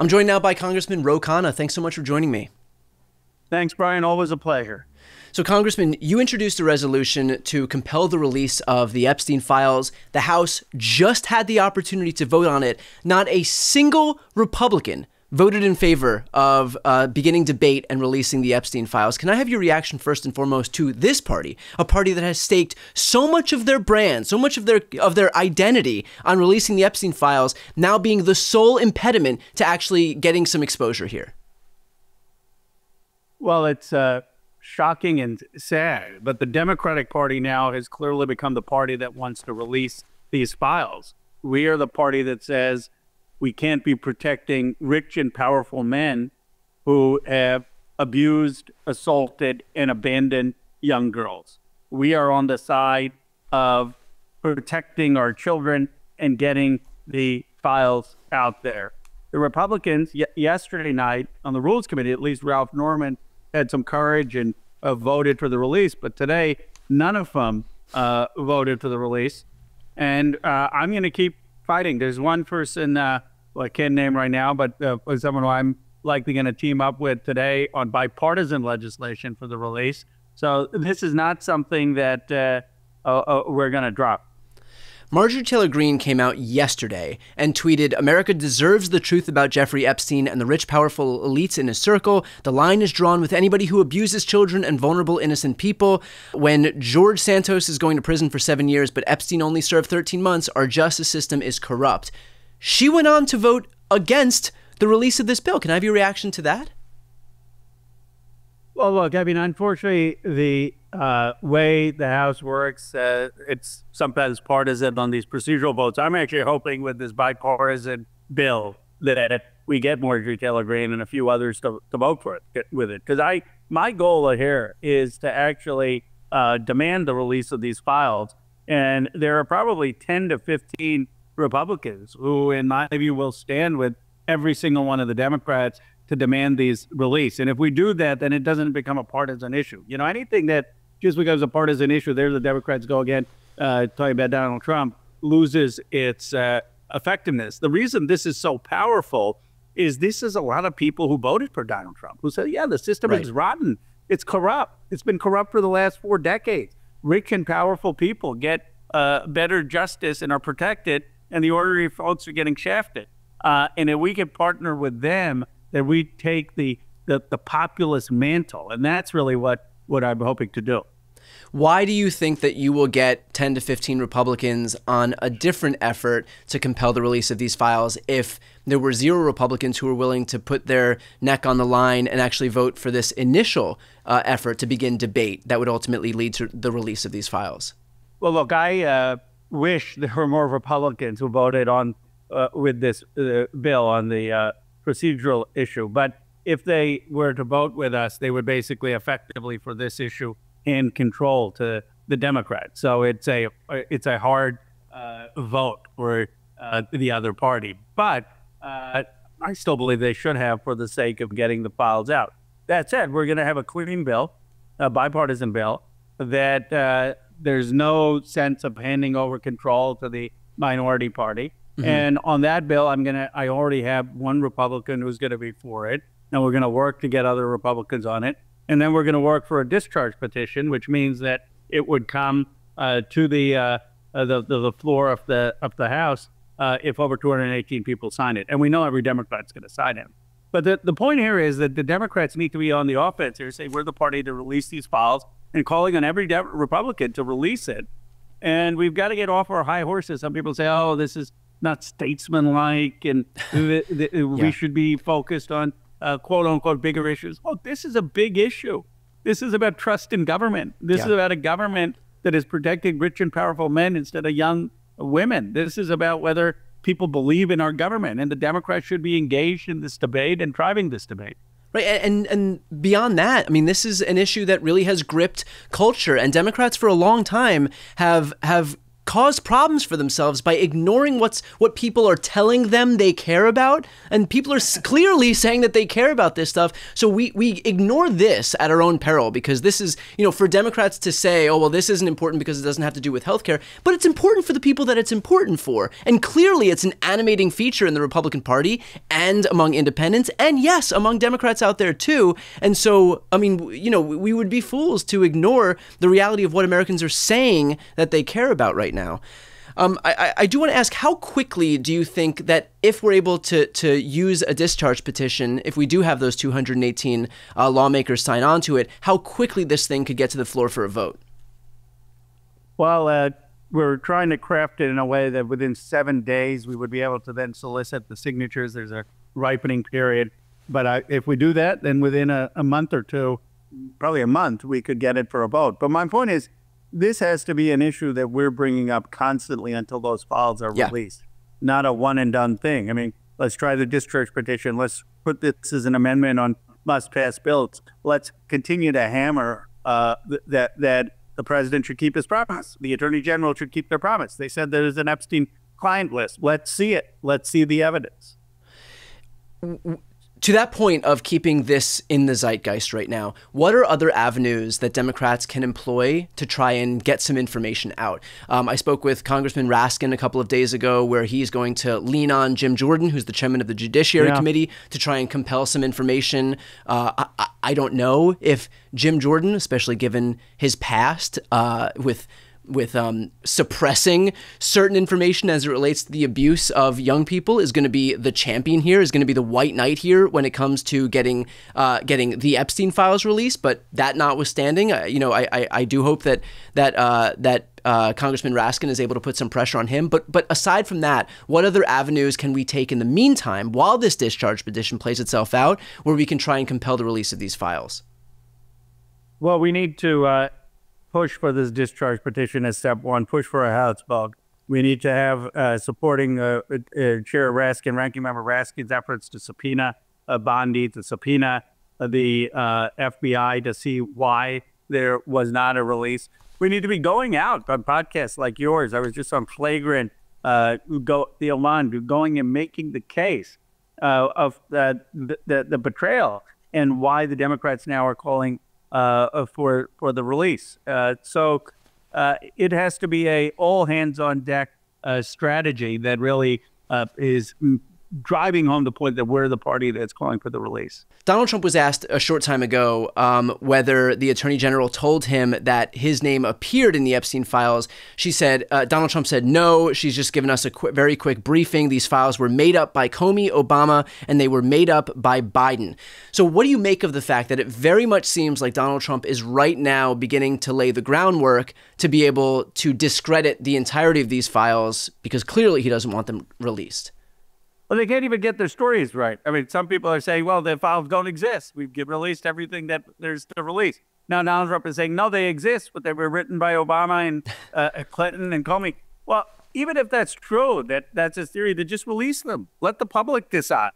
I'm joined now by Congressman Ro Khanna. Thanks so much for joining me. Thanks, Brian. Always a pleasure. So, Congressman, you introduced a resolution to compel the release of the Epstein files. The House just had the opportunity to vote on it. Not a single Republican voted in favor of beginning debate and releasing the Epstein files. Can I have your reaction first and foremost to this party, a party that has staked so much of their brand, so much of their identity on releasing the Epstein files, now being the sole impediment to actually getting some exposure here? Well, it's shocking and sad, but the Democratic Party now has clearly become the party that wants to release these files. We are the party that says we can't be protecting rich and powerful men who have abused, assaulted, and abandoned young girls. We are on the side of protecting our children and getting the files out there. The Republicans yesterday night on the Rules Committee, at least Ralph Norman, had some courage and voted for the release, but today none of them voted for the release. And I'm going to keep fighting. There's one person I can't name right now, but someone who I'm likely going to team up with today on bipartisan legislation for the release. So this is not something that we're going to drop. Marjorie Taylor Greene came out yesterday and tweeted, "America deserves the truth about Jeffrey Epstein and the rich, powerful elites in his circle. The line is drawn with anybody who abuses children and vulnerable, innocent people. When George Santos is going to prison for 7 years, but Epstein only served 13 months, our justice system is corrupt." She went on to vote against the release of this bill. Can I have your reaction to that? Well, look, I mean, unfortunately, the way the House works, it's sometimes partisan on these procedural votes. I'm actually hoping with this bipartisan bill that we get Marjorie Taylor Greene and a few others to vote for it with it. Because my goal here is to actually demand the release of these files. And there are probably 10 to 15 Republicans who, in my view, will stand with every single one of the Democrats to demand these release. And if we do that, then it doesn't become a partisan issue. You know, anything that just becomes a partisan issue, there the Democrats go again, talking about Donald Trump, loses its effectiveness. The reason this is so powerful is this is a lot of people who voted for Donald Trump, who said, yeah, the system is rotten. It's corrupt. It's been corrupt for the last 4 decades. Rich and powerful people get better justice and are protected, and the ordinary folks are getting shafted. And if we can partner with them, that we take the populist mantle. And that's really what I'm hoping to do. Why do you think that you will get 10 to 15 Republicans on a different effort to compel the release of these files if there were 0 Republicans who were willing to put their neck on the line and actually vote for this initial effort to begin debate that would ultimately lead to the release of these files? Well, look, I wish there were more Republicans who voted on with this bill on the procedural issue. But if they were to vote with us, they would basically effectively, for this issue, hand control to the Democrats. So it's a hard vote for the other party. But I still believe they should have, for the sake of getting the files out. That said, we're going to have a clean bill, a bipartisan bill, that there's no sense of handing over control to the minority party. Mm-hmm. And on that bill, I already have one Republican who's going to be for it. And we're going to work to get other Republicans on it. And then we're going to work for a discharge petition, which means that it would come to the floor of the House if over 218 people sign it. And we know every Democrat's going to sign it. But the point here is that the Democrats need to be on the offense here, say we're the party to release these files, and calling on every Republican to release it. And we've got to get off our high horses. Some people say, oh, this is not statesmanlike, and we should be focused on quote unquote bigger issues. Oh, this is a big issue. This is about trust in government. This is about a government that is protecting rich and powerful men instead of young women. This is about whether people believe in our government, and the Democrats should be engaged in this debate and driving this debate. Right, and beyond that, I mean, this is an issue that really has gripped culture, and Democrats for a long time have cause problems for themselves by ignoring what people are telling them they care about. And people are clearly saying that they care about this stuff. So we ignore this at our own peril, because this is, for Democrats to say, oh, well, this isn't important because it doesn't have to do with healthcare, but it's important for the people that it's important for. And clearly it's an animating feature in the Republican Party and among independents, and yes, among Democrats out there too. And so, I mean, we would be fools to ignore the reality of what Americans are saying that they care about right now. I do want to ask, how quickly do you think that if we're able to use a discharge petition, if we do have those 218 lawmakers sign on to it, how quickly this thing could get to the floor for a vote? Well, we're trying to craft it in a way that within 7 days we would be able to then solicit the signatures. There's a ripening period. But if we do that, then within a month or two, probably a month, we could get it for a vote. But my point is, this has to be an issue that we're bringing up constantly until those files are released, not a one and done thing. I mean, let's try the discharge petition. Let's put this as an amendment on must pass bills. Let's continue to hammer that the president should keep his promise. The attorney general should keep their promise. They said there's an Epstein client list. Let's see it. Let's see the evidence. To that point of keeping this in the zeitgeist right now, what are other avenues that Democrats can employ to try and get some information out? I spoke with Congressman Raskin a couple of days ago, where he's going to lean on Jim Jordan, who's the chairman of the Judiciary Committee, to try and compel some information. I don't know if Jim Jordan, especially given his past with suppressing certain information as it relates to the abuse of young people, is going to be the champion here, is going to be the white knight here when it comes to getting the Epstein files released. But that notwithstanding, I do hope that Congressman Raskin is able to put some pressure on him. But aside from that, what other avenues can we take in the meantime while this discharge petition plays itself out, where we can try and compel the release of these files? Well, we need to push for this discharge petition as step one, push for a House vote. We need to have supporting Chair Raskin, Ranking Member Raskin's efforts to subpoena Bondi, to subpoena the FBI to see why there was not a release. We need to be going out on podcasts like yours. I was just on Flagrant, the Oman, going and making the case of the betrayal and why the Democrats now are calling for the release. So it has to be a all hands on deck strategy that really is driving home the point that we're the party that's calling for the release. Donald Trump was asked a short time ago whether the attorney general told him that his name appeared in the Epstein files. Donald Trump said, no, she's just given us a very quick briefing. These files were made up by Comey, Obama, and they were made up by Biden. So what do you make of the fact that it very much seems like Donald Trump is right now beginning to lay the groundwork to be able to discredit the entirety of these files, because clearly he doesn't want them released? Well, they can't even get their stories right. I mean, some people are saying, well, the files don't exist. We've released everything that there's to release. Now, Donald Trump is saying, no, they exist, but they were written by Obama and Clinton and Comey. Well, even if that's true, that's his theory, then just release them. Let the public decide.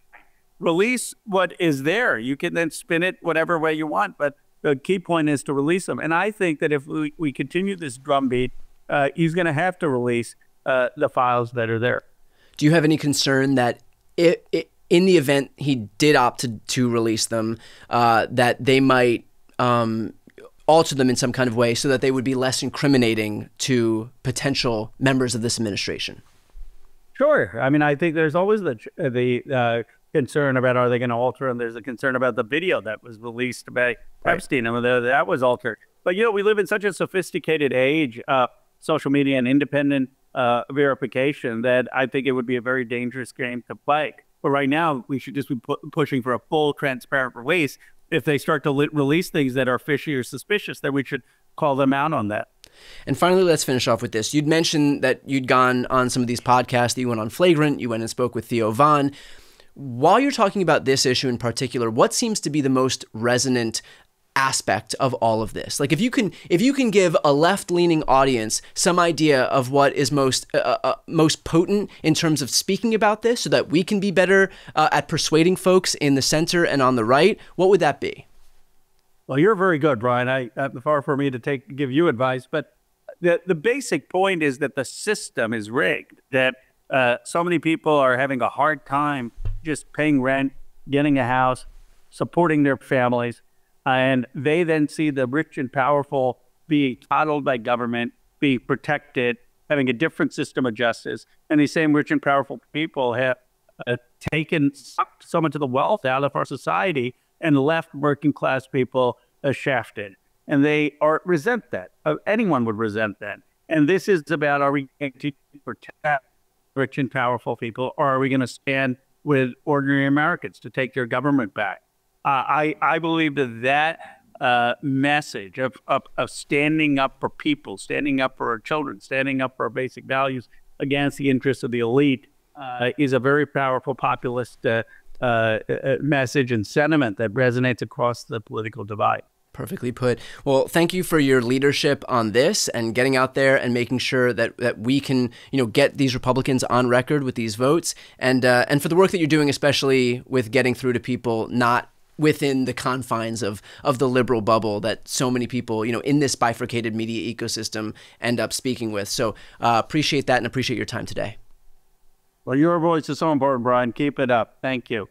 Release what is there. You can then spin it whatever way you want, but the key point is to release them. And I think that if we continue this drumbeat, he's going to have to release the files that are there. Do you have any concern that in the event he did opt to release them, that they might alter them in some kind of way so that they would be less incriminating to potential members of this administration? Sure. I mean, I think there's always the concern about, are they going to alter them? There's a concern about the video that was released by Epstein, and that was altered. But, we live in such a sophisticated age, social media and independent verification, that I think it would be a very dangerous game to play. But right now, we should just be pushing for a full, transparent release. If they start to release things that are fishy or suspicious, then we should call them out on that. And finally, let's finish off with this. You'd mentioned that you'd gone on some of these podcasts, that you went on Flagrant, you went and spoke with Theo Von. While you're talking about this issue in particular, what seems to be the most resonant aspect of all of this? Like, if you can give a left-leaning audience some idea of what is most potent in terms of speaking about this, so that we can be better at persuading folks in the center and on the right, what would that be? Well, you're very good, Brian. Far for me to give you advice, but the basic point is that the system is rigged, that so many people are having a hard time just paying rent, getting a house, supporting their families, and they then see the rich and powerful being coddled by government, being protected, having a different system of justice. And these same rich and powerful people have sucked so much of the wealth out of our society and left working class people shafted. And they resent that. Anyone would resent that. And this is about, are we going to protect rich and powerful people, or are we going to stand with ordinary Americans to take their government back? I believe that message of standing up for people, standing up for our children, standing up for our basic values against the interests of the elite is a very powerful populist message and sentiment that resonates across the political divide. Perfectly put. Well, thank you for your leadership on this and getting out there and making sure that we can, get these Republicans on record with these votes, and for the work that you're doing, especially with getting through to people not within the confines of the liberal bubble that so many people, in this bifurcated media ecosystem end up speaking with. So appreciate that and appreciate your time today. Well, your voice is so important, Brian. Keep it up. Thank you.